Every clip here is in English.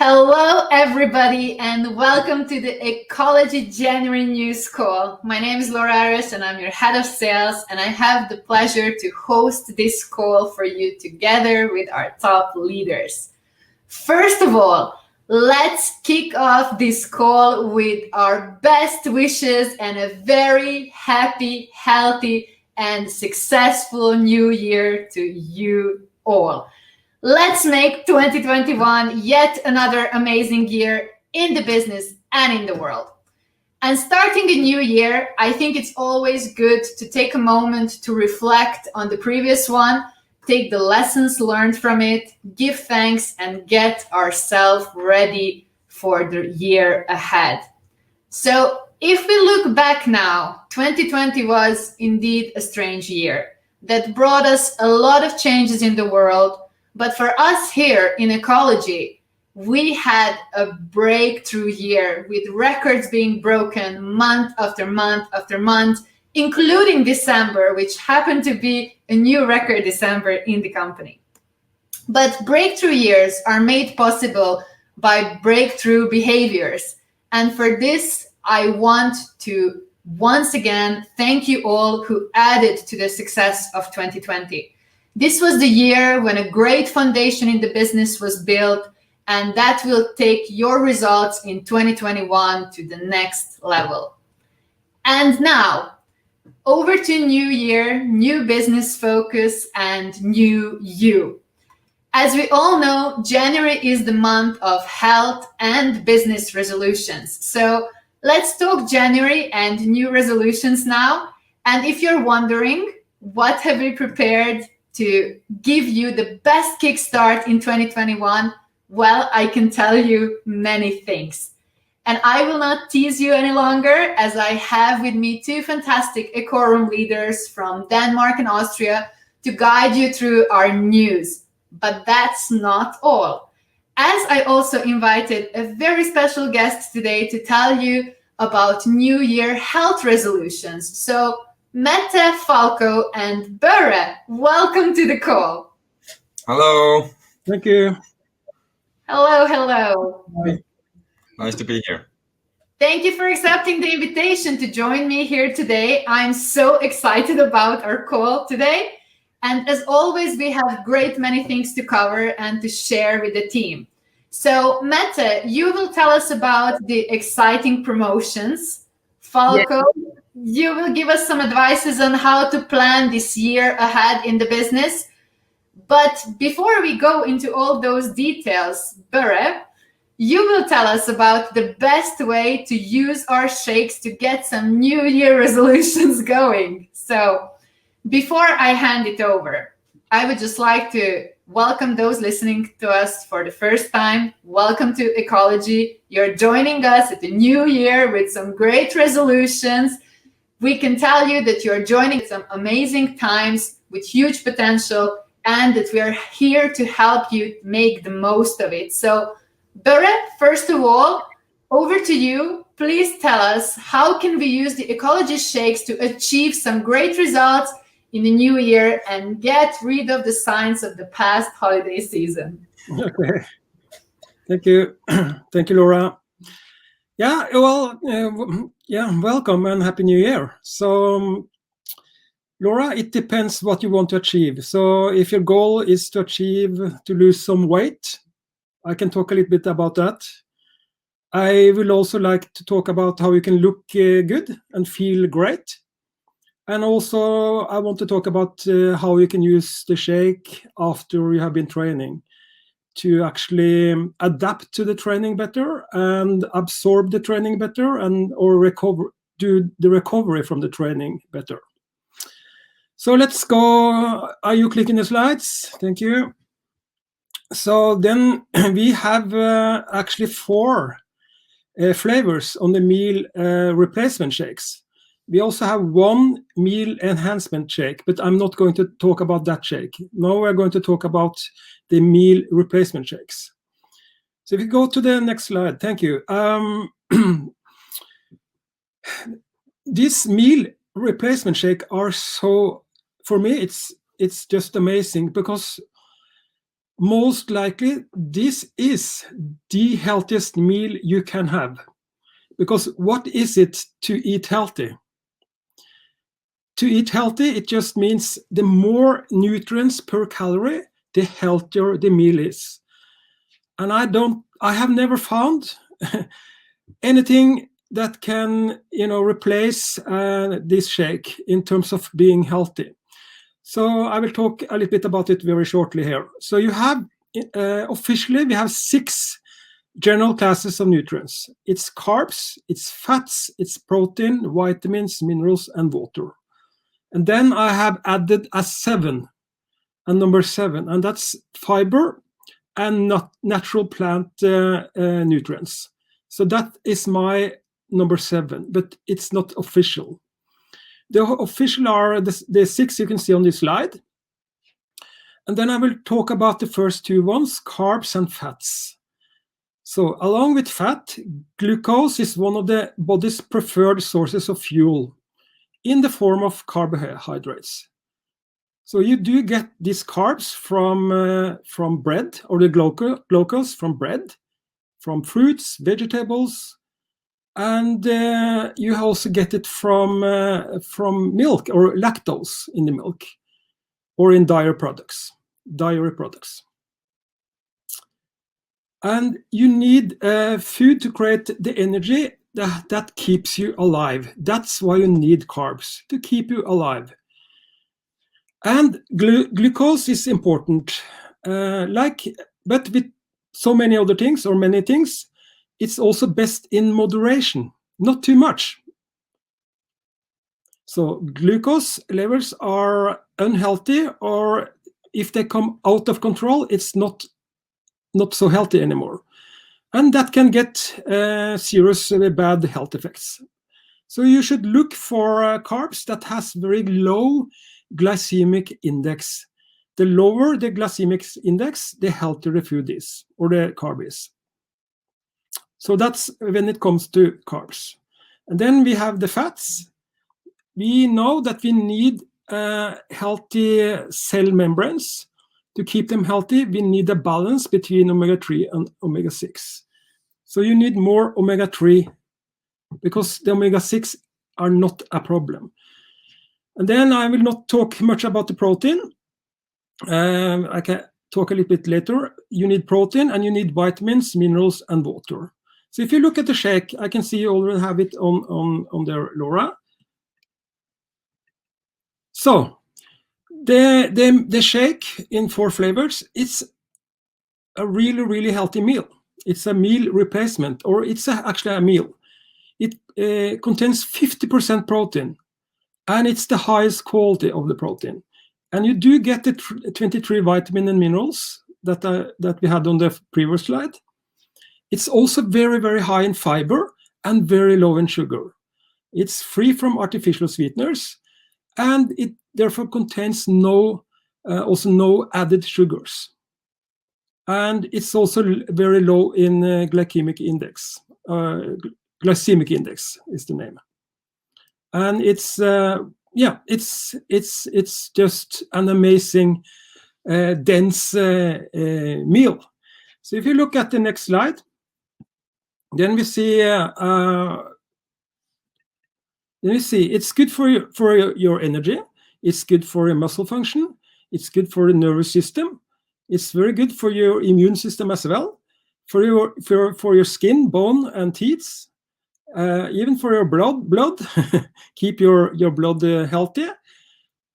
Hello, everybody, and welcome to the Ecology January News Call. My name is Laura Aris, and I'm your head of sales, and I have the pleasure to host this call for you together with our top leaders. First of all, let's kick off this call with our best wishes and a very happy, healthy, and successful new year to you all. Let's make 2021 yet another amazing year in the business and in the world. And starting a new year, I think it's always good to take a moment to reflect on the previous one, take the lessons learned from it, give thanks, and get ourselves ready for the year ahead. So if we look back now, 2020 was indeed a strange year that brought us a lot of changes in the world. But for us here in Ecology, we had a breakthrough year with records being broken month after month after month, including December, which happened to be a new record December in the company. But breakthrough years are made possible by breakthrough behaviors. And for this, I want to once again thank you all who added to the success of 2020. This was the year when a great foundation in the business was built, and that will take your results in 2021 to the next level. And now, over to new year, new business focus, and new you. As we all know, January is the month of health and business resolutions. So let's talk January and new resolutions now. And if you're wondering, what have we prepared to give you the best kickstart in 2021? Well, I can tell you many things. And I will not tease you any longer, as I have with me two fantastic EQorum leaders from Denmark and Austria to guide you through our news. But that's not all. As I also invited a very special guest today to tell you about New Year health resolutions. So Mette, Falco, and Børre, welcome to the call. Hello. Thank you. Hello, hello. Hi. Nice to be here. Thank you for accepting the invitation to join me here today. I'm so excited about our call today. And as always, we have many things to cover and to share with the team. So Mette, you will tell us about the exciting promotions. Falco, you will give us some advices on how to plan this year ahead in the business. But before we go into all those details, Børre, you will tell us about the best way to use our shakes to get some New Year resolutions going. So before I hand it over, I would just like to welcome those listening to us for the first time. Welcome to Ecology. You're joining us at the new year with some great resolutions. We can tell you that you're joining some amazing times with huge potential, and that we are here to help you make the most of it. So, Børre, first of all, over to you. Please tell us, how can we use the Ecology shakes to achieve some great results in the new year and get rid of the signs of the past holiday season? Okay. Thank you. Thank you, Laura. Yeah, well, welcome and Happy New Year. So, Laura, it depends what you want to achieve. So if your goal is to lose some weight, I can talk a little bit about that. I will also like to talk about how you can look good and feel great. And also, I want to talk about how you can use the shake after you have been training to actually adapt to the training better and absorb the training better or do the recovery from the training better. So let's go. Are you clicking the slides? Thank you. So then we have actually 4 flavors on the meal replacement shakes. We also have 1 meal enhancement shake, but I'm not going to talk about that shake. Now we're going to talk about the meal replacement shakes. So if you go to the next slide, thank you. This meal replacement shake are so, for me, it's just amazing, because most likely this is the healthiest meal you can have. Because what is it to eat healthy? To eat healthy, it just means the more nutrients per calorie, the healthier the meal is. And I have never found anything that can, replace this shake in terms of being healthy. So I will talk a little bit about it very shortly here. So you have, officially, we have 6 general classes of nutrients. It's carbs, it's fats, it's protein, vitamins, minerals, and water. And then I have added a 7, a number 7, and that's fiber and not natural plant nutrients. So that is my number 7, but it's not official. The official are the 6 you can see on this slide. And then I will talk about the first 2 ones, carbs and fats. So along with fat, glucose is one of the body's preferred sources of fuel in the form of carbohydrates. So you do get these carbs from bread, or the glucose from bread, from fruits, vegetables, and you also get it from milk or lactose in the milk, or in dairy products. And you need food to create the energy that keeps you alive. That's why you need carbs, to keep you alive. And glucose is important. But with so many other things, or many things, it's also best in moderation, not too much. So glucose levels are unhealthy, or if they come out of control, it's not so healthy anymore. And that can get serious bad health effects. So you should look for carbs that has very low glycemic index. The lower the glycemic index, the healthier the food is, or the carb is. So that's when it comes to carbs. And then we have the fats. We know that we need healthy cell membranes. To keep them healthy, we need a balance between omega-3 and omega-6. So you need more omega-3, because the omega-6 are not a problem. And then I will not talk much about the protein. I can talk a little bit later. You need protein, and you need vitamins, minerals, and water. So if you look at the shake, I can see you already have it on there, Laura. So the shake in 4 flavors, it's a really, really healthy meal. It's a meal replacement, or it's actually a meal. It contains 50% protein, and it's the highest quality of the protein. And you do get the 23 vitamin and minerals that we had on the previous slide. It's also very, very high in fiber and very low in sugar. It's free from artificial sweeteners, and it therefore contains no added sugars. And it's also very low in glycemic index. Glycemic index is the name. And it's just an amazing dense meal. So if you look at the next slide, then we see it's good for your energy. It's good for your muscle function. It's good for the nervous system. It's very good for your immune system as well, for your skin, bone, and teeth, even for your blood. Keep your blood healthy.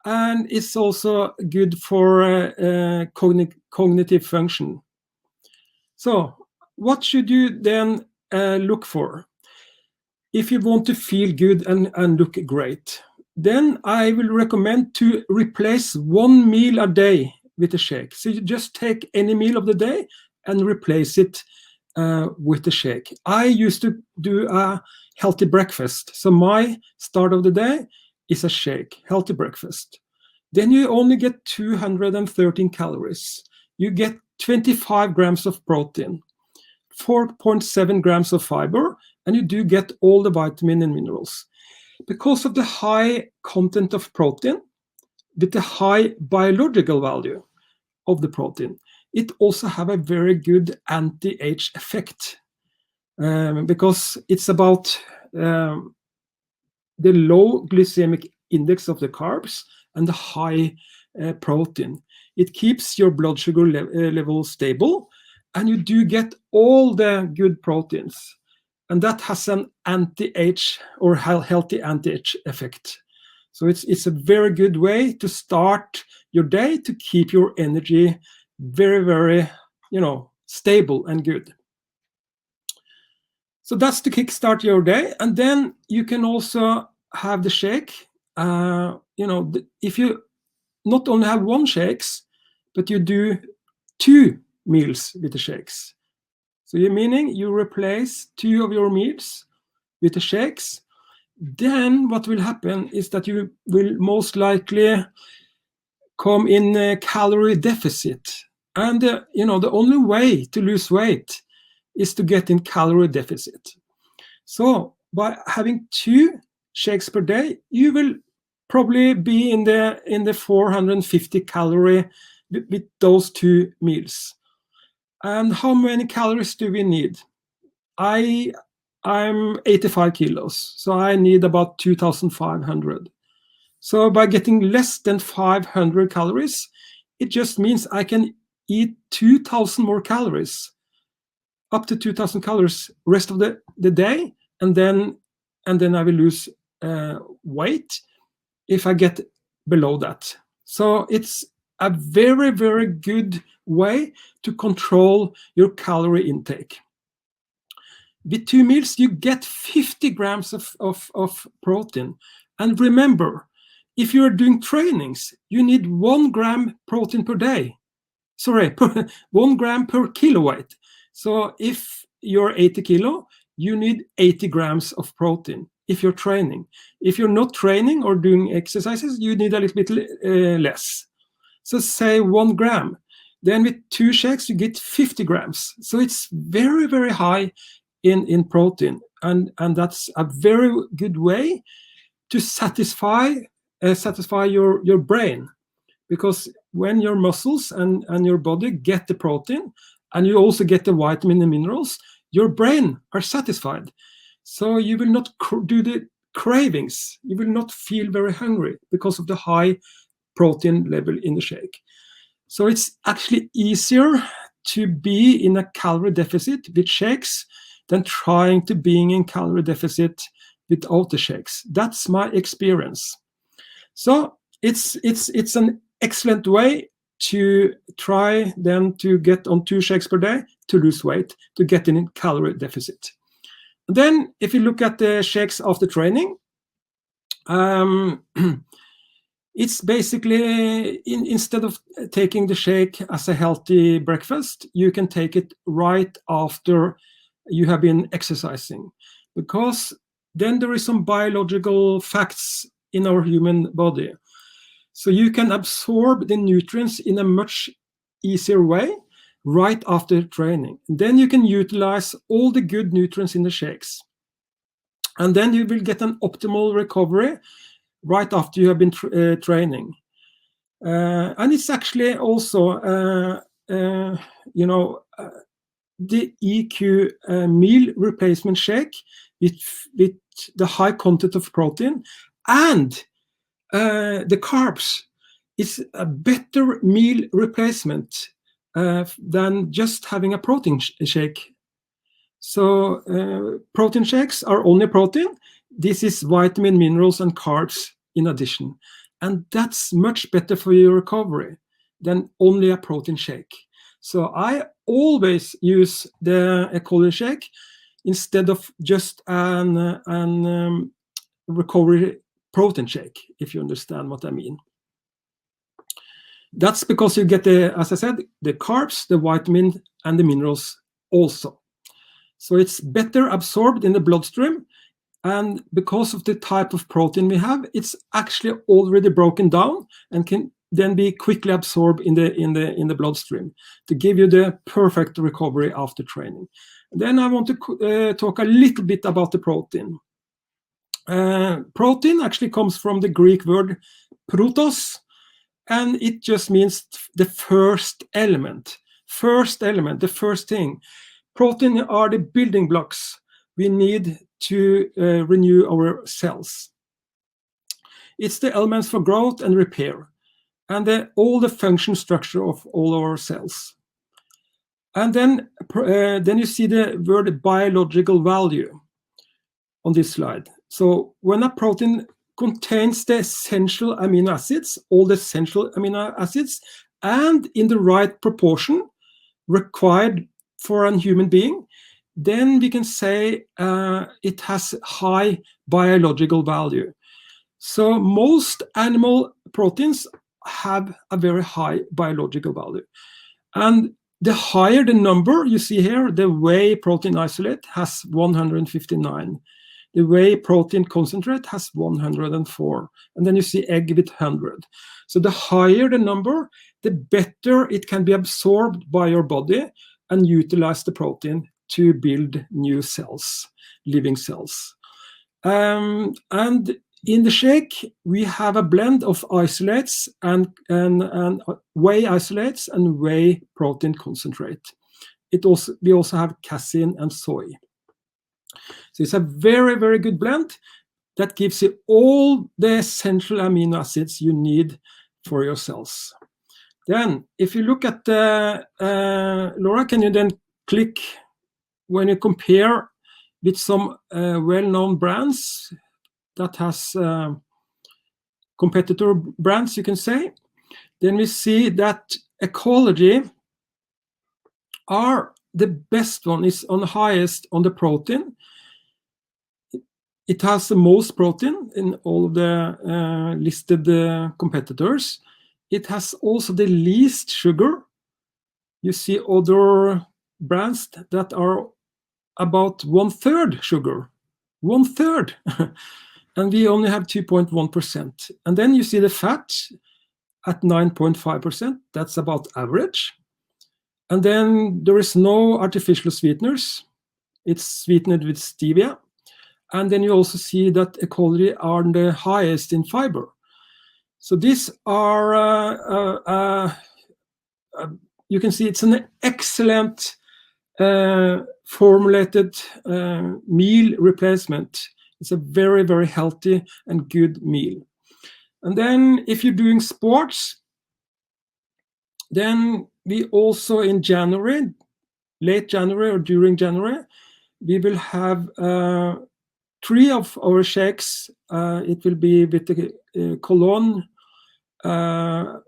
And it's also good for cognitive function. So what should you then look for? If you want to feel good and look great, then I will recommend to replace 1 meal a day with a shake. So you just take any meal of the day and replace it with a shake. I used to do a healthy breakfast. So my start of the day is a shake, healthy breakfast. Then you only get 213 calories. You get 25 grams of protein, 4.7 grams of fiber, and you do get all the vitamin and minerals. Because of the high content of protein, with the high biological value of the protein, it also have a very good anti-age effect, because it's about the low glycemic index of the carbs and the high protein. It keeps your blood sugar level stable, and you do get all the good proteins. And that has an anti-age or healthy anti-age effect. So it's a very good way to start your day to keep your energy very, very, stable and good. So that's to kickstart your day. And then you can also have the shake. If you not only have one shakes, but you do 2 meals with the shakes. So meaning you replace 2 of your meals with the shakes. Then what will happen is that you will most likely come in a calorie deficit. And the only way to lose weight is to get in calorie deficit. So by having 2 shakes per day, you will probably be in the 450 calorie with those 2 meals. And how many calories do we need? I'm 85 kilos, so I need about 2,500. So by getting less than 500 calories, it just means I can eat 2,000 more calories, up to 2,000 calories rest of the day, and then I will lose weight if I get below that. So it's a very, very good way to control your calorie intake. With 2 meals, you get 50 grams of protein. And remember, if you're doing trainings, you need 1 gram protein per day. Sorry, 1 gram per kilo weight. So if you're 80 kilo, you need 80 grams of protein if you're training. If you're not training or doing exercises, you need a little bit less. So say 1 gram. Then with 2 shakes, you get 50 grams. So it's very, very high in protein. And that's a very good way to satisfy your brain. Because when your muscles and your body get the protein, and you also get the vitamin and minerals, your brain are satisfied. So you will not do the cravings. You will not feel very hungry because of the high protein level in the shake. So it's actually easier to be in a calorie deficit with shakes than trying to being in calorie deficit without the shakes. That's my experience. So it's an excellent way to try then to get on 2 shakes per day to lose weight, to get in calorie deficit. Then if you look at the shakes after training, it's basically instead of taking the shake as a healthy breakfast, you can take it right after you have been exercising, because then there is some biological facts in our human body. So you can absorb the nutrients in a much easier way right after training. And then you can utilize all the good nutrients in the shakes. And then you will get an optimal recovery right after you have been training. And it's actually also, the EQ meal replacement shake with the high content of protein and the carbs is a better meal replacement than just having a protein shake. So protein shakes are only protein. This is vitamin, minerals, and carbs in addition. And that's much better for your recovery than only a protein shake. So I always use the EQology shake instead of just an recovery protein shake, if you understand what I mean. That's because you get as I said, the carbs, the vitamin, and the minerals also. So it's better absorbed in the bloodstream, and because of the type of protein we have, it's actually already broken down and can then be quickly absorbed in the bloodstream to give you the perfect recovery after training. And then I want to talk a little bit about the protein. Protein actually comes from the Greek word protos, and it just means the first element. first element, the first thing. Protein are the building blocks we need to renew our cells. It's the elements for growth and repair, and all the function structure of all our cells. And then you see the word biological value on this slide. So when a protein contains the essential amino acids, all the essential amino acids, and in the right proportion required for a human being, then we can say it has high biological value. So most animal proteins have a very high biological value. And the higher the number, you see here, the whey protein isolate has 159. The whey protein concentrate has 104. And then you see egg with 100. So the higher the number, the better it can be absorbed by your body and utilize the protein to build new cells, living cells. And in the shake, we have a blend of isolates and whey isolates and whey protein concentrate. We also have casein and soy. So it's a very, very good blend that gives you all the essential amino acids you need for your cells. Then, if you look at Laura, can you then click when you compare with some well-known brands that has competitor brands, you can say, then we see that EQology are the best one, is on the highest on the protein. It has the most protein in all of the listed competitors. It has also the least sugar. You see other brands that are about 1/3 sugar, 1/3. And we only have 2.1%. And then you see the fat at 9.5%. That's about average. And then there is no artificial sweeteners. It's sweetened with stevia. And then you also see that EQology are the highest in fiber. So these are, you can see it's an excellent formulated meal replacement. It's a very, very healthy and good meal. And then if you're doing sports, then we also in January, late January or during January, we will have 3 of our shakes. It will be with the colon.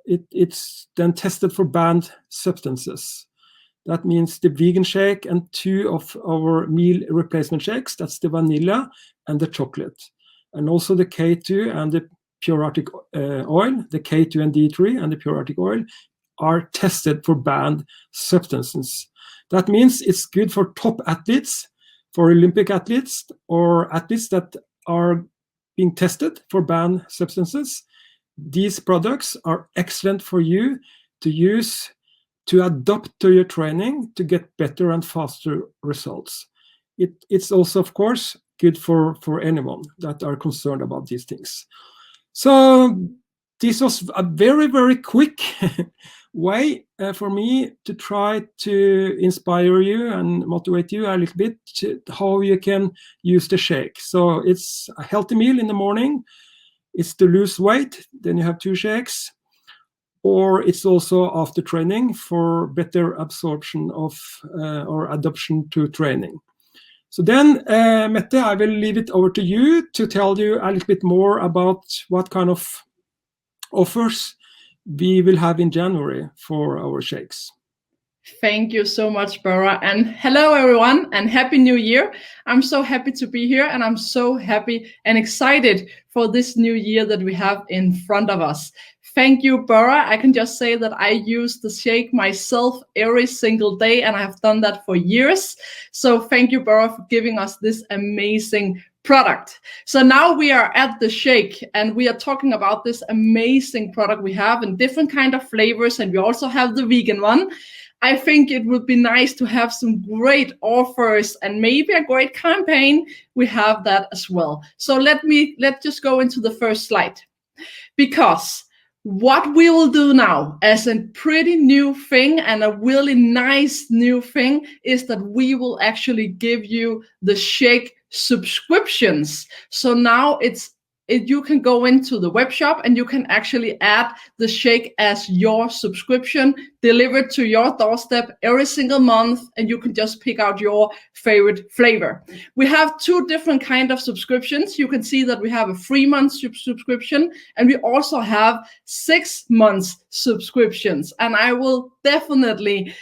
It's then tested for banned substances. That means the vegan shake and 2 of our meal replacement shakes. That's the vanilla and the chocolate. And also the K2 and the pure Arctic oil, the K2 and D3 and the pure Arctic oil are tested for banned substances. That means it's good for top athletes, for Olympic athletes, or athletes that are being tested for banned substances. These products are excellent for you to use to adapt to your training to get better and faster results. It's also, of course, good for anyone that are concerned about these things. So this was a very, very quick way for me to try to inspire you and motivate you a little bit to how you can use the shake. So it's a healthy meal in the morning. It's to lose weight. Then you have 2 shakes. Or it's also after training for better absorption of or adoption to training. So then, Mette, I will leave it over to you to tell you a little bit more about what kind of offers we will have in January for our shakes. Thank you so much, Bora. And hello, everyone, and Happy New Year. I'm so happy to be here, and I'm so happy and excited for this new year that we have in front of us. Thank you, Bora. I can just say that I use the shake myself every single day, and I have done that for years. So thank you, Bora, for giving us this amazing product. So now we are at the shake, and we are talking about this amazing product we have in different kind of flavors, and we also have the vegan one. I think it would be nice to have some great offers and maybe a great campaign. We have that as well. So let's just go into the first slide, because what we will do now as a pretty new thing and a really nice new thing is that we will actually give you the Shake subscriptions. So now you can go into the web shop and you can actually add the Shake as your subscription delivered to your doorstep every single month, and you can just pick out your favorite flavor. We have two different kind of subscriptions. You can see that we have a 3-month subscription, and we also have 6 months subscriptions. And I will definitely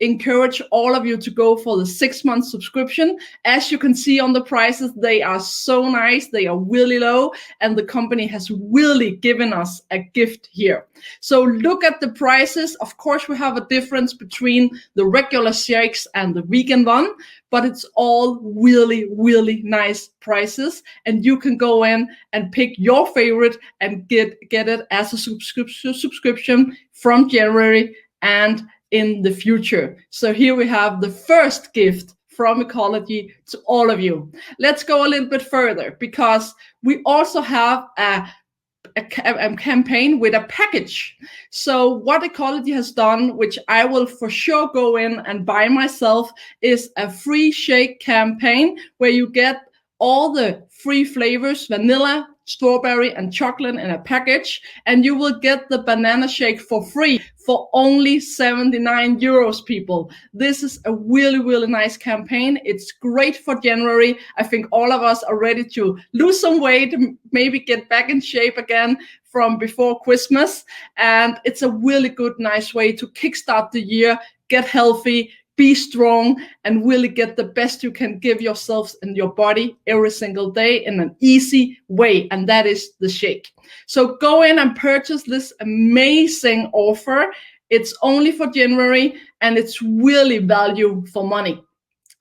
encourage all of you to go for the 6-month subscription. As you can see on the prices, they are so nice, they are really low, and the company has really given us a gift here. So look at the prices. Of course, we have a difference between the regular shakes and the vegan one, but it's all really, really nice prices, and you can go in and pick your favorite and get it as a subscription from January and in the future. So here we have the first gift from EQology to all of you. Let's go a little bit further, because we also have a campaign with a package. So what EQology has done, which I will for sure go in and buy myself, is a free shake campaign where you get all the free flavors, vanilla, strawberry, and chocolate in a package, and you will get the banana shake for free for only 79 euros, people. This is a really, really nice campaign. It's great for January. I think all of us are ready to lose some weight, maybe get back in shape again from before Christmas. And it's a really good, nice way to kickstart the year, get healthy, be strong, and really get the best you can give yourselves and your body every single day in an easy way, and that is the shake. So go in and purchase this amazing offer. It's only for January, and it's really value for money.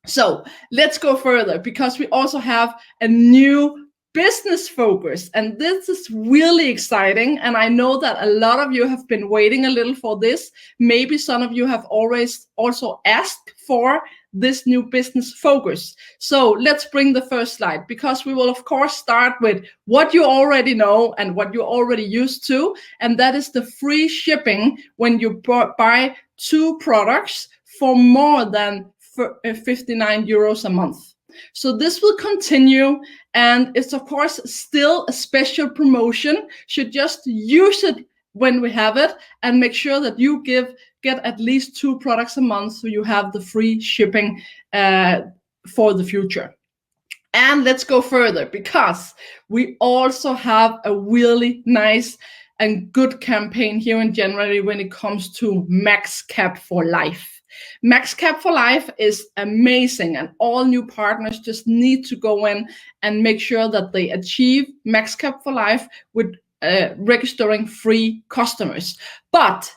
So let's go further, because we also have a new business focus, and this is really exciting, and I know that a lot of you have been waiting a little for this. Maybe some of you have always also asked for this new business focus. So let's bring the first slide, because we will of course start with what you already know and what you're already used to, and that is the free shipping when you buy 2 products for more than 59 euros a month. So this will continue, and it's of course still a special promotion. Should just use it when we have it, and make sure that you get at least 2 products a month, so you have the free shipping for the future. And let's go further, because we also have a really nice and good campaign here in January when it comes to Max Cap for Life. Max Cap for Life is amazing, and all new partners just need to go in and make sure that they achieve Max Cap for Life with registering free customers. But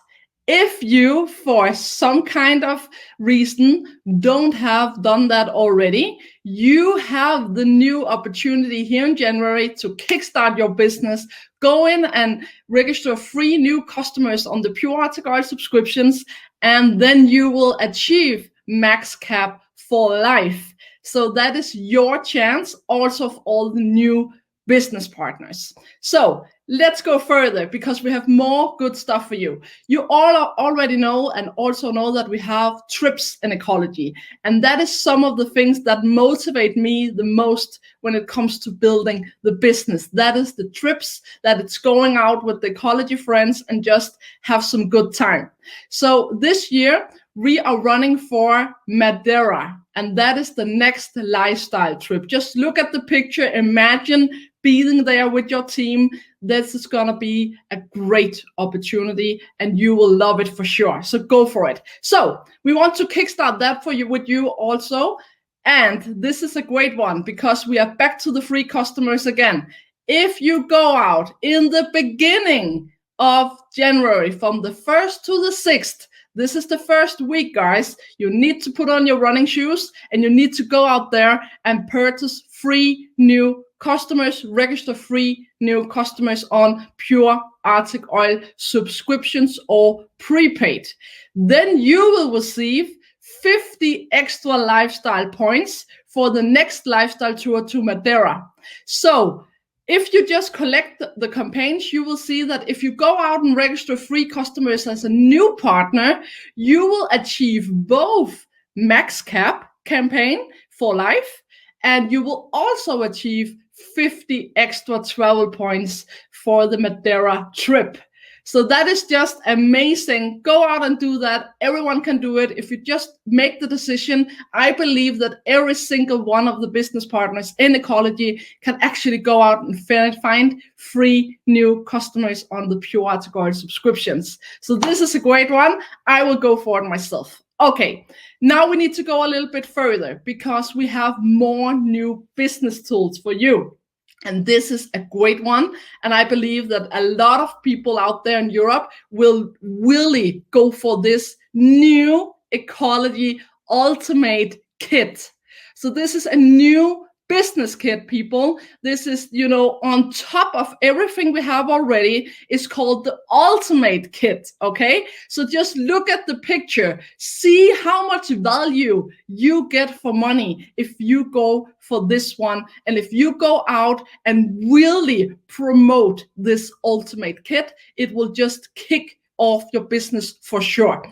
if you, for some kind of reason, don't have done that already, you have the new opportunity here in January to kickstart your business. Go in and register free new customers on the Pure Arctic Oil subscriptions, and then you will achieve Max Cap for Life. So that is your chance also of all the new business partners. So let's go further, because we have more good stuff for you. You all already know, and also know, that we have trips in EQology, and that is some of the things that motivate me the most when it comes to building the business. That is the trips, that it's going out with the EQology friends and just have some good time. So this year we are running for Madeira, and that is the next lifestyle trip. Just look at the picture, imagine being there with your team. This is gonna be a great opportunity, and you will love it for sure. So go for it. So we want to kickstart that for you with you also. And this is a great one, because we are back to the free customers again. If you go out in the beginning of January, from the 1st to the 6th, this is the first week, guys. You need to put on your running shoes, and you need to go out there and purchase free new customers, register free new customers on Pure Arctic Oil subscriptions or prepaid. Then you will receive 50 extra lifestyle points for the next lifestyle tour to Madeira. So if you just collect the campaigns, you will see that if you go out and register free customers as a new partner, you will achieve both max cap campaign for life, and you will also achieve 50 extra travel points for the Madeira trip. So that is just amazing. Go out and do that. Everyone can do it. If you just make the decision, I believe that every single one of the business partners in EQology can actually go out and find free new customers on the Pure Arctic Oil subscriptions. So this is a great one. I will go for it myself. Okay, now we need to go a little bit further because we have more new business tools for you. And this is a great one. And I believe that a lot of people out there in Europe will really go for this new EQology Ultimate Kit. So this is a new business kit, people. This is, on top of everything we have already. It's called the Ultimate Kit, okay? So just look at the picture. See how much value you get for money if you go for this one. And if you go out and really promote this Ultimate Kit, it will just kick off your business for sure.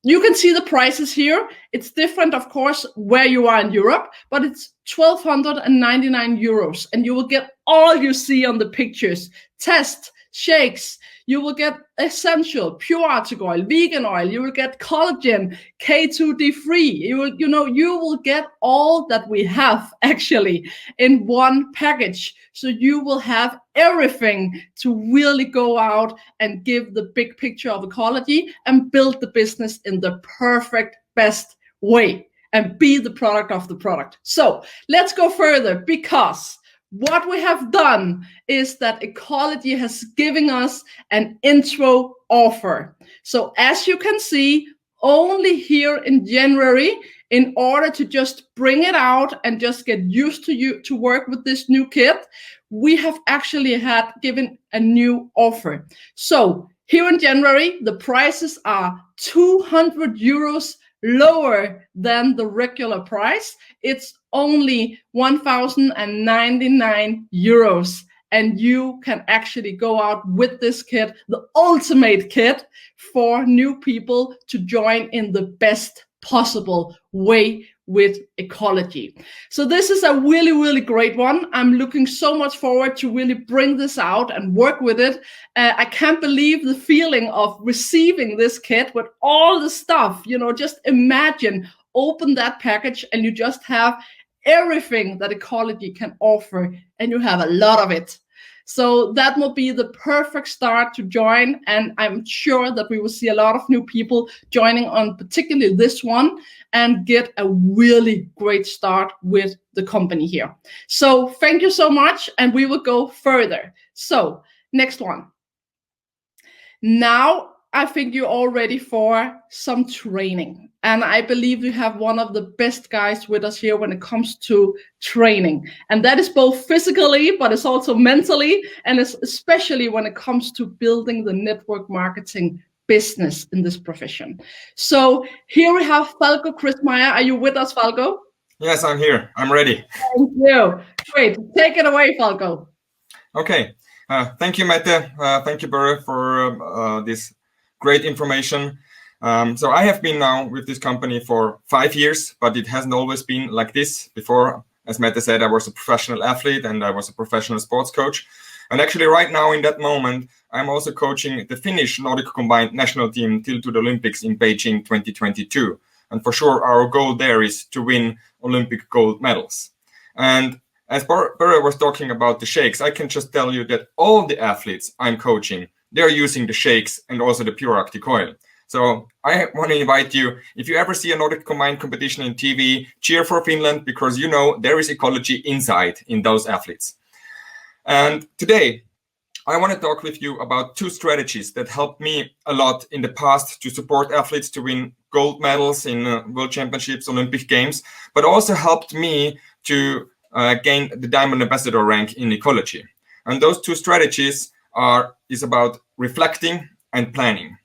You can see the prices here. It's different, of course, where you are in Europe, but it's 1,299 euros, and you will get all you see on the pictures. Test, shakes, you will get essential, pure Arctic oil, vegan oil, you will get collagen, K2D free, you will get all that we have actually in one package. So you will have everything to really go out and give the big picture of EQology and build the business in the perfect, best way and be the product of the product. So let's go further, because what we have done is that EQology has given us an intro offer. So as you can see, only here in January, in order to just bring it out and just get used to work with this new kit, we have actually given a new offer. So here in January, the prices are 200 euros lower than the regular price. It's only 1,099 euros, and you can actually go out with this kit, the Ultimate Kit, for new people to join in the best possible way with EQology. So this is a really, really great one. I'm looking so much forward to really bring this out and work with it. I can't believe the feeling of receiving this kit with all the stuff. Just imagine, open that package and you just have everything that EQology can offer, and you have a lot of it. So that will be the perfect start to join, and I'm sure that we will see a lot of new people joining on particularly this one and get a really great start with the company here. So thank you so much, and we will go further. So next one. Now I think you're all ready for some training. And I believe we have one of the best guys with us here when it comes to training. And that is both physically, but it's also mentally, and it's especially when it comes to building the network marketing business in this profession. So here we have Falco Christmeyer. Are you with us, Falco? Yes, I'm here. I'm ready. Thank you. Great. Take it away, Falco. Okay. Thank you, Mette. Thank you, Børre, for this great information. So I have been now with this company for 5 years, but it hasn't always been like this. Before, as Mette said, I was a professional athlete and I was a professional sports coach. And actually right now in that moment, I'm also coaching the Finnish Nordic combined national team till to the Olympics in Beijing 2022. And for sure, our goal there is to win Olympic gold medals. And as Børre was talking about the shakes, I can just tell you that all the athletes I'm coaching, they're using the shakes and also the pure Arctic oil. So I want to invite you, if you ever see a Nordic combined competition in TV, cheer for Finland, because there is EQology inside in those athletes. And today, I want to talk with you about 2 strategies that helped me a lot in the past to support athletes to win gold medals in World Championships, Olympic Games, but also helped me to gain the Diamond Ambassador rank in EQology. And those 2 strategies is about reflecting and planning.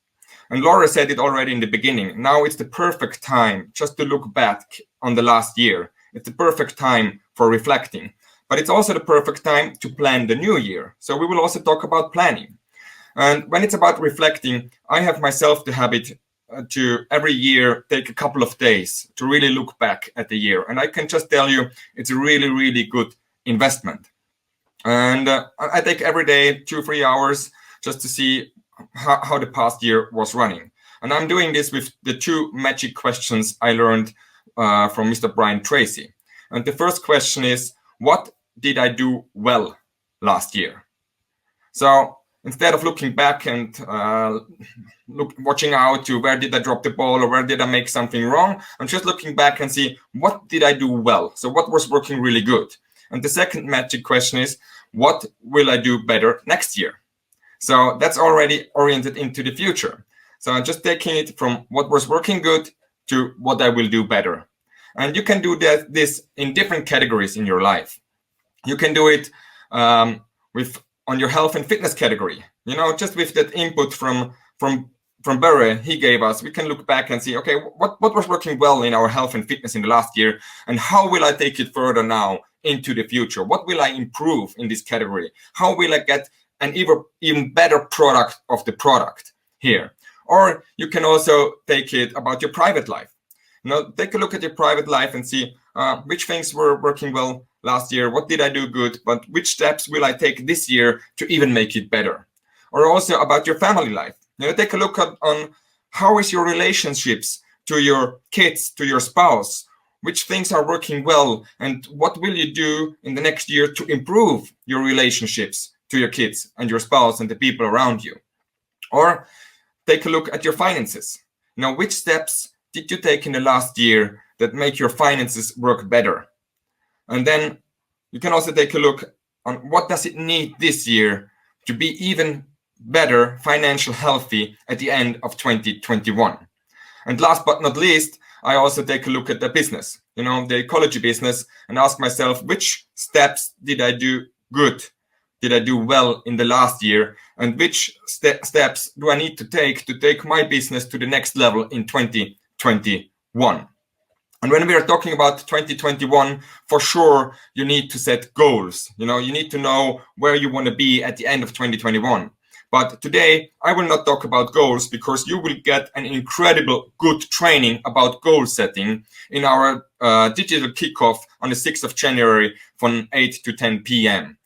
And Laura said it already in the beginning. Now it's the perfect time just to look back on the last year. It's the perfect time for reflecting. but it's also the perfect time to plan the new year. So we will also talk about planning. And when it's about reflecting, I have myself the habit to every year take a couple of days to really look back at the year. And I can just tell you, it's a really, really good investment. And I take every day 2-3 hours just to see how the past year was running. And I'm doing this with the 2 magic questions I learned from Mr. Brian Tracy. And the first question is, what did I do well last year? So instead of looking back and watching out to where did I drop the ball or where did I make something wrong, I'm just looking back and see what did I do well? So what was working really good? And the second magic question is, what will I do better next year? So that's already oriented into the future. So I'm just taking it from what was working good to what I will do better. And you can do this in different categories in your life. You can do it on your health and fitness category. Just with that input from Börre he gave us, we can look back and see, okay, what was working well in our health and fitness in the last year, and how will I take it further now into the future? What will I improve in this category? How will I get an even better product of the product here? Or you can also take it about your private life. Take a look at your private life and see which things were working well last year, what did I do good, but which steps will I take this year to even make it better? Or also about your family life. Take a look on how is your relationships to your kids, to your spouse, which things are working well, and what will you do in the next year to improve your relationships to your kids and your spouse and the people around you? Or take a look at your finances. Which steps did you take in the last year that make your finances work better? And then you can also take a look on what does it need this year to be even better financial healthy at the end of 2021. And last but not least, I also take a look at the business, the ecology business, and ask myself, which steps did I do good? Did I do well in the last year? And which steps do I need to take my business to the next level in 2021? And when we are talking about 2021, for sure, you need to set goals. You need to know where you want to be at the end of 2021. But today, I will not talk about goals because you will get an incredible good training about goal setting in our digital kickoff on the 6th of January from 8 to 10 p.m.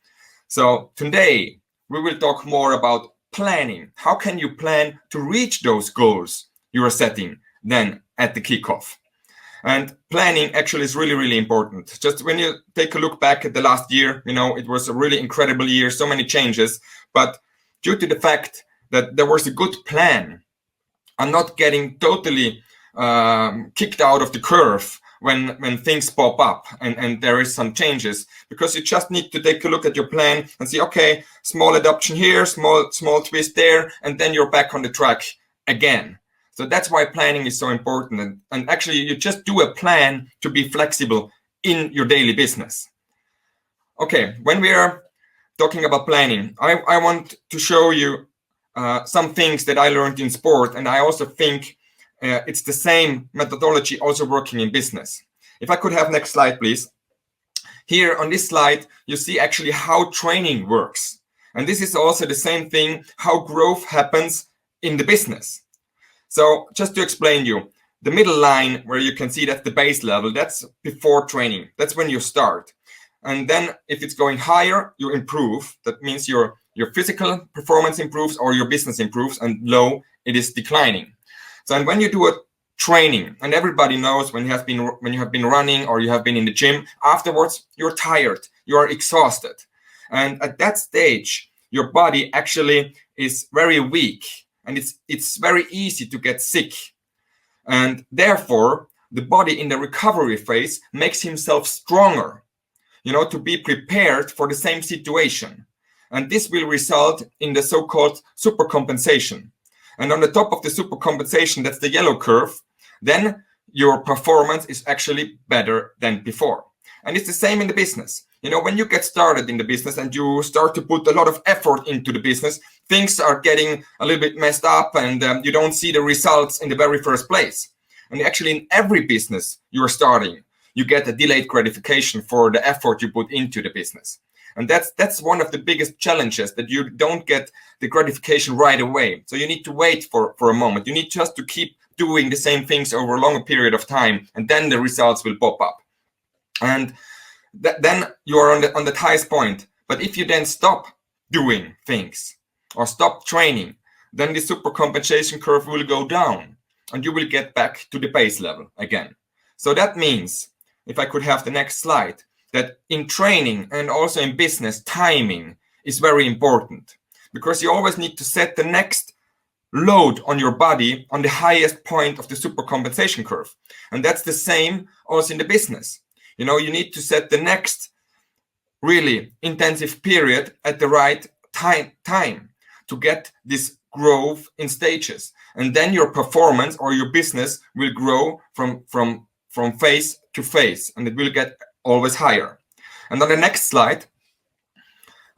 So today, we will talk more about planning. How can you plan to reach those goals you are setting then at the kickoff? And planning actually is really, really important. Just when you take a look back at the last year, it was a really incredible year, so many changes. But due to the fact that there was a good plan, I'm not getting totally kicked out of the curve when things pop up and there is some changes, because you just need to take a look at your plan and see, okay, small adoption here, small twist there, and then you're back on the track again. So that's why planning is so important. And actually, you just do a plan to be flexible in your daily business. Okay, when we are talking about planning, I want to show you some things that I learned in sport. And I also think it's the same methodology also working in business. If I could have next slide, please. Here on this slide, you see actually how training works. And this is also the same thing, how growth happens in the business. So just to explain you, the middle line where you can see that's the base level, that's before training. That's when you start. And then if it's going higher, you improve. That means your physical performance improves or your business improves, and low, it is declining. So and when you do a training, and everybody knows when you have been running or you have been in the gym, afterwards you're tired, you are exhausted. And at that stage, your body actually is very weak. And it's very easy to get sick. And therefore, the body in the recovery phase makes himself stronger, to be prepared for the same situation. And this will result in the so-called supercompensation. And on the top of the supercompensation, that's the yellow curve, then your performance is actually better than before. And it's the same in the business. When you get started in the business and you start to put a lot of effort into the business, things are getting a little bit messed up and you don't see the results in the very first place. And actually in every business you are starting, you get a delayed gratification for the effort you put into the business. And that's one of the biggest challenges, that you don't get the gratification right away. So you need to wait for a moment. You need just to keep doing the same things over a longer period of time, and then the results will pop up. And then you are on the highest point. But if you then stop doing things or stop training, then the super compensation curve will go down and you will get back to the base level again. So that means, if I could have the next slide, that in training and also in business, timing is very important, because you always need to set the next load on your body on the highest point of the super compensation curve. And that's the same also in the business. You know, you need to set the next really intensive period at the right time to get this growth in stages. And then your performance or your business will grow from phase to phase, and it will get always higher. And on the next slide,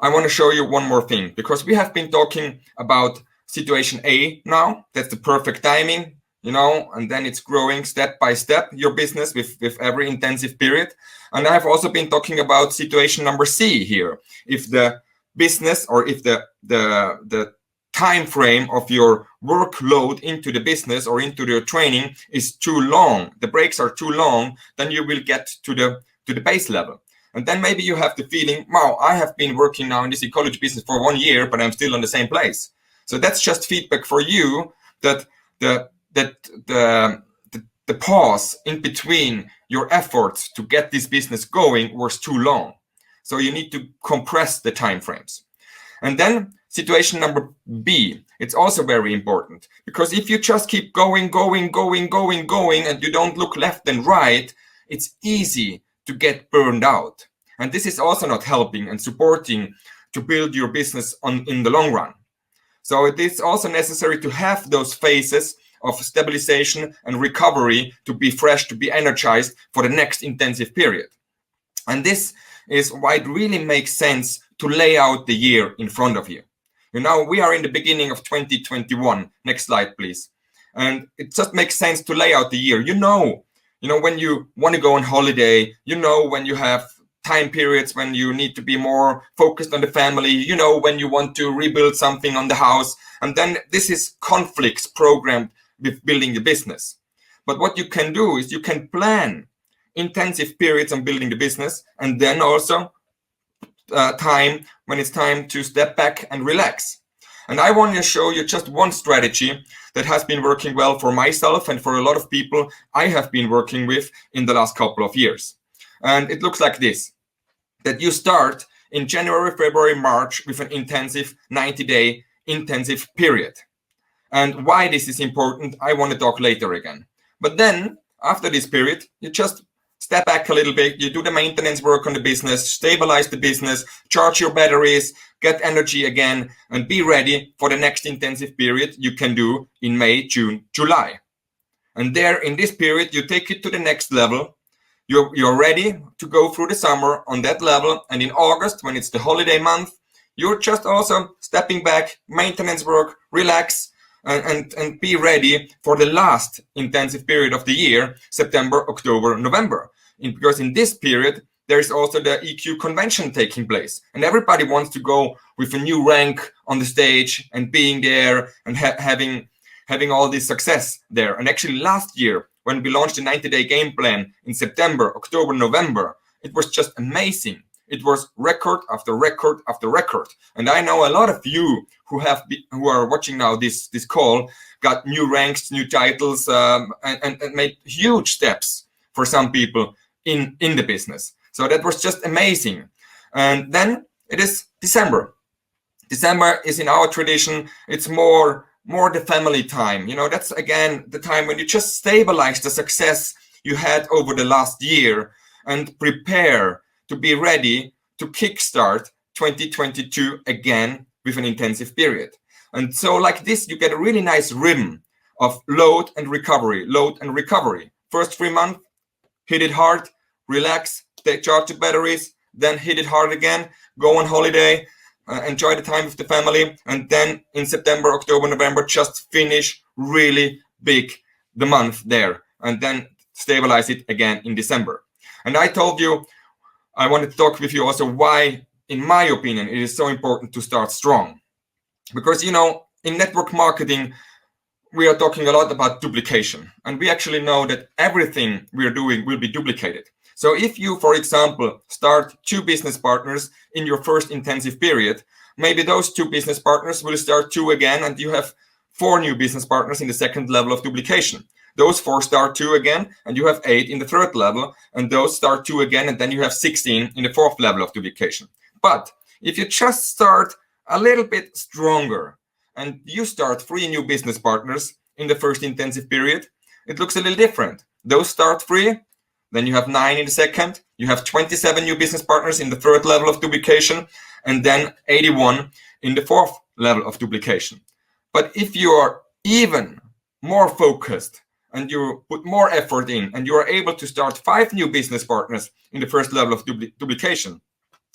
I want to show you one more thing, because we have been talking about situation A now. That's the perfect timing, you know, and then it's growing step by step, your business with every intensive period. And I have also been talking about situation number C here. If the business, or if the time frame of your workload into the business or into your training is too long, the breaks are too long, then you will get to the base level. And then maybe you have the feeling, wow, I have been working now in this ecology business for 1 year, but I'm still on the same place. So that's just feedback for you, that the pause in between your efforts to get this business going was too long. So you need to compress the time frames. And then situation number B, it's also very important, because if you just keep going, and you don't look left and right, it's easy to get burned out. And this is also not helping and supporting to build your business in the long run. So it is also necessary to have those phases of stabilization and recovery, to be fresh, to be energized for the next intensive period. And this is why it really makes sense to lay out the year in front of you. You know, we are in the beginning of 2021. Next slide, please. And it just makes sense to lay out the year. You know, when you want to go on holiday, you know, when you have time periods when you need to be more focused on the family, you know, when you want to rebuild something on the house. And then this is conflicts programmed with building the business. But what you can do is you can plan intensive periods on building the business, and then also time when it's time to step back and relax. And I want to show you just one strategy that has been working well for myself and for a lot of people I have been working with in the last couple of years. And it looks like this, that you start in January, February, March with an intensive 90-day intensive period. And why this is important, I want to talk later again. But then after this period, you just step back a little bit, you do the maintenance work on the business, stabilize the business, charge your batteries, get energy again, and be ready for the next intensive period you can do in May, June, July. And there in this period, you take it to the next level. You're ready to go through the summer on that level. And in August, when it's the holiday month, you're just also stepping back, maintenance work, relax, and be ready for the last intensive period of the year, September, October, November. Because in this period, there is also the EQ convention taking place. And everybody wants to go with a new rank on the stage and being there and having all this success there. And actually last year, when we launched the 90-day game plan in September, October, November, it was just amazing. It was record after record after record. And I know a lot of you who are watching now this call got new ranks, new titles, and made huge steps for some people in the business. So that was just amazing. And then it is December. December is in our tradition, it's more the family time. You know, that's again the time when you just stabilize the success you had over the last year and prepare to be ready to kickstart 2022 again with an intensive period. And so like this, you get a really nice rhythm of load and recovery. First 3 months, hit it hard, relax, charge the batteries, then hit it hard again, go on holiday, enjoy the time with the family, and then in September, October, November, just finish really big the month there, and then stabilize it again in December. And I told you I wanted to talk with you also why, in my opinion, it is so important to start strong. Because, you know, in network marketing, we are talking a lot about duplication. And we actually know that everything we are doing will be duplicated. So if you, for example, start 2 business partners in your first intensive period, maybe those 2 business partners will start 2 again, and you have 4 new business partners in the second level of duplication. Those 4 start 2 again, and you have 8 in the third level, and those start 2 again, and then you have 16 in the fourth level of duplication. But if you just start a little bit stronger, and you start 3 new business partners in the first intensive period, it looks a little different. Those start 3, then you have 9 in the second, you have 27 new business partners in the third level of duplication, and then 81 in the fourth level of duplication. But if you are even more focused and you put more effort in, and you are able to start 5 new business partners in the first level of duplication,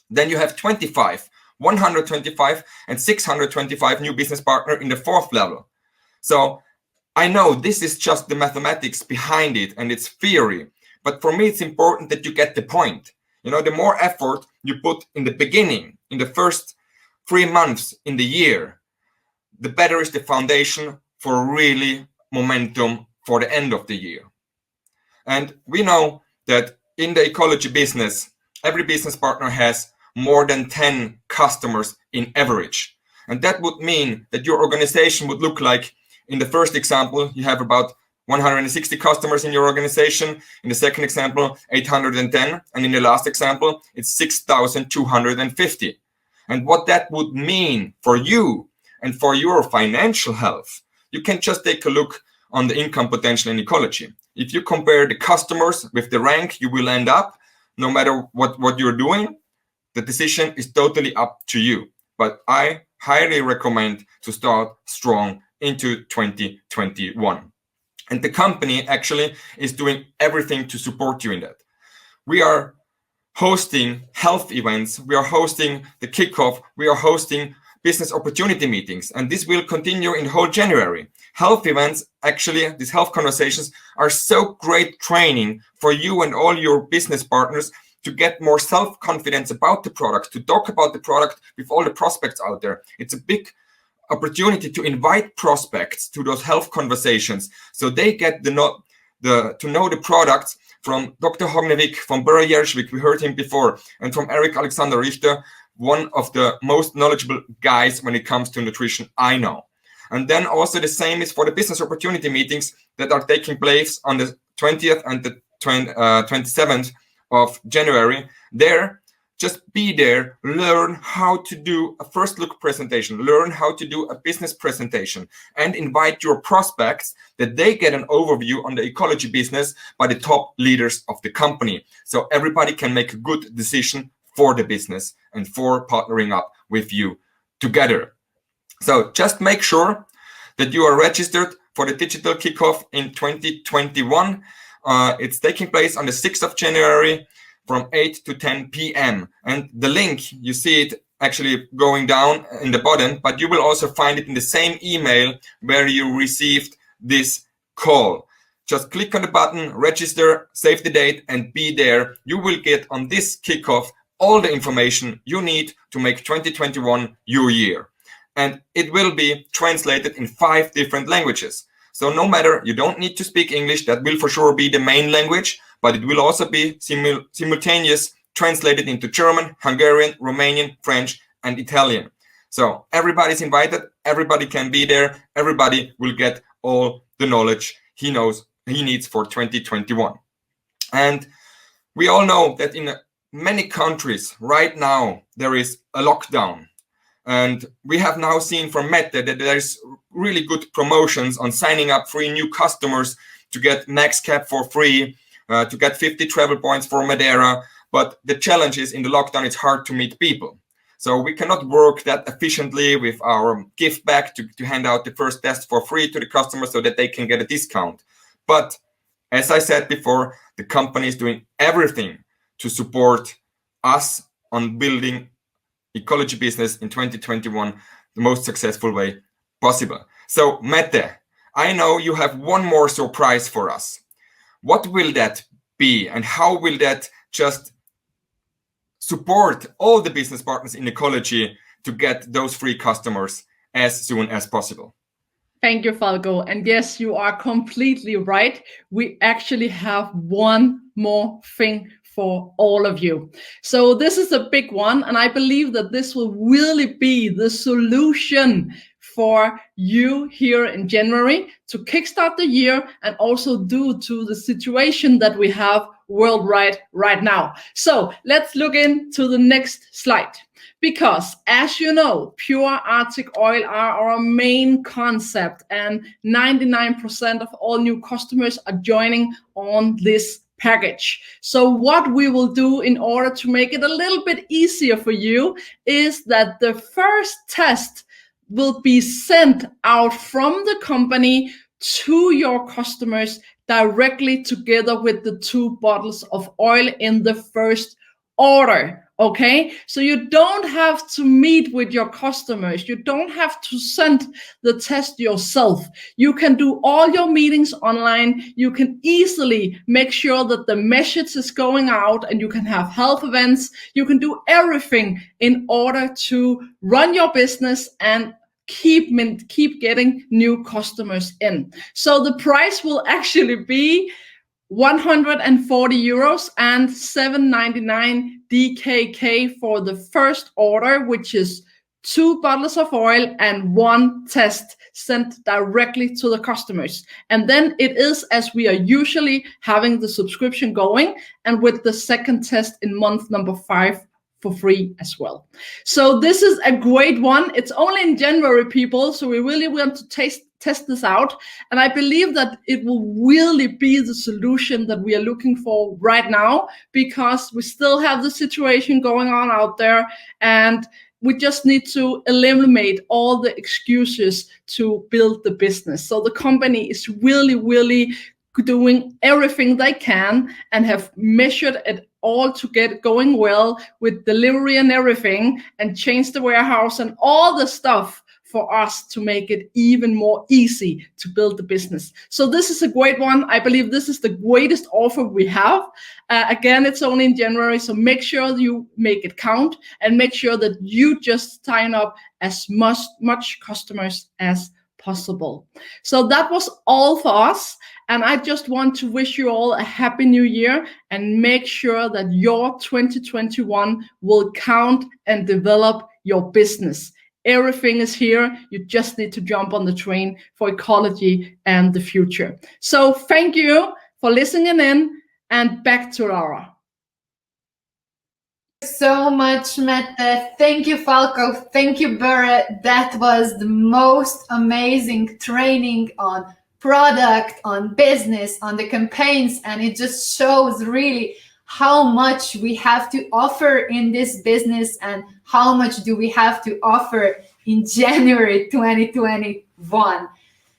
then you have 25, 125, and 625 new business partner in the fourth level. So I know this is just the mathematics behind it and it's theory, but for me it's important that you get the point. You know, the more effort you put in the beginning, in the first 3 months in the year, the better is the foundation for really momentum for the end of the year. And we know that in the ecology business, every business partner has more than 10 customers in average. And that would mean that your organization would look like, in the first example, you have about 160 customers in your organization. In the second example, 810. And in the last example, it's 6,250. And what that would mean for you and for your financial health, you can just take a look on the income potential in ecology. If you compare the customers with the rank you will end up, no matter what you're doing, the decision is totally up to you. But I highly recommend to start strong into 2021. And the company actually is doing everything to support you in that. We are hosting health events. We are hosting the kickoff. We are hosting business opportunity meetings. And this will continue in whole January. Health events, actually, these health conversations are so great training for you and all your business partners to get more self-confidence about the product, to talk about the product with all the prospects out there. It's a big opportunity to invite prospects to those health conversations so they get to know the products from Dr. Hognevik, from Börje Jerschwik, we heard him before, and from Eric Alexander Richter, one of the most knowledgeable guys when it comes to nutrition I know. And then also the same is for the business opportunity meetings that are taking place on the 20th and the 27th of January. There, just be there, learn how to do a first look presentation, learn how to do a business presentation, and invite your prospects that they get an overview on the ecology business by the top leaders of the company. So everybody can make a good decision for the business and for partnering up with you together. So just make sure that you are registered for the digital kickoff in 2021. It's taking place on the 6th of January from 8 to 10 p.m. And the link, you see it actually going down in the bottom, but you will also find it in the same email where you received this call. Just click on the button, register, save the date, and be there. You will get on this kickoff all the information you need to make 2021 your year. And it will be translated in 5 different languages. So no matter, you don't need to speak English, that will for sure be the main language, but it will also be simultaneous translated into German, Hungarian, Romanian, French, and Italian. So everybody's invited, everybody can be there, everybody will get all the knowledge he needs for 2021. And we all know that in many countries right now, there is a lockdown. And we have now seen from Mette that there's really good promotions on signing up 3 new customers to get max cap for free, to get 50 travel points for Madeira. But the challenge is in the lockdown, it's hard to meet people. So we cannot work that efficiently with our gift bag to hand out the first test for free to the customers so that they can get a discount. But as I said before, the company is doing everything to support us on building ecology business in 2021 the most successful way possible. So Mette, I know you have one more surprise for us. What will that be, and how will that just support all the business partners in EQology to get those free customers as soon as possible? Thank you, Falco. And yes, you are completely right. We actually have one more thing for all of you. So this is a big one, and I believe that this will really be the solution for you here in January to kickstart the year, and also due to the situation that we have worldwide right now. So let's look into the next slide. Because as you know, pure Arctic oil are our main concept, and 99% of all new customers are joining on this package. So what we will do in order to make it a little bit easier for you is that the first test will be sent out from the company to your customers directly, together with the 2 bottles of oil in the first order. Okay, so you don't have to meet with your customers. You don't have to send the test yourself. You can do all your meetings online. You can easily make sure that the message is going out, and you can have health events. You can do everything in order to run your business and keep getting new customers in. So the price will actually be 140 euros and 7.99 DKK for the first order, which is 2 bottles of oil and 1 test sent directly to the customers. And then it is as we are usually having the subscription going, and with the second test in month number 5 for free as well. So this is a great one. It's only in January, people, so we really want to test this out, and I believe that it will really be the solution that we are looking for right now, because we still have the situation going on out there, and we just need to eliminate all the excuses to build the business. So the company is really doing everything they can and have measured it all to get going well with delivery and everything, and change the warehouse and all the stuff for us to make it even more easy to build the business. So this is a great one. I believe this is the greatest offer we have. Again, it's only in January, so make sure you make it count, and make sure that you just sign up as much customers as possible. So that was all for us, and I just want to wish you all a happy new year, and make sure that your 2021 will count and develop your business. Everything is here. You just need to jump on the train for EQology and the future. So thank you for listening in, and back to Laura. So much, Mette. Thank you, Falco. Thank you, Börre. That was the most amazing training on product, on business, on the campaigns, and it just shows really how much we have to offer in this business, and how much do we have to offer in January 2021.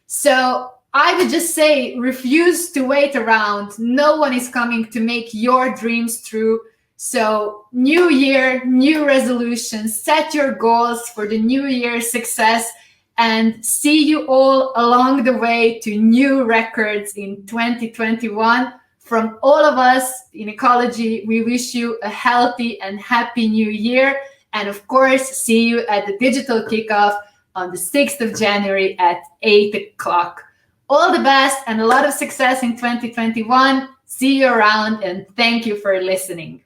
So I would just say, refuse to wait around. No one is coming to make your dreams true. So new year, new resolutions, set your goals for the new year success, and see you all along the way to new records in 2021. From all of us in EQology, we wish you a healthy and happy new year. And of course, see you at the digital kickoff on the 6th of January at 8 o'clock. All the best and a lot of success in 2021. See you around, and thank you for listening.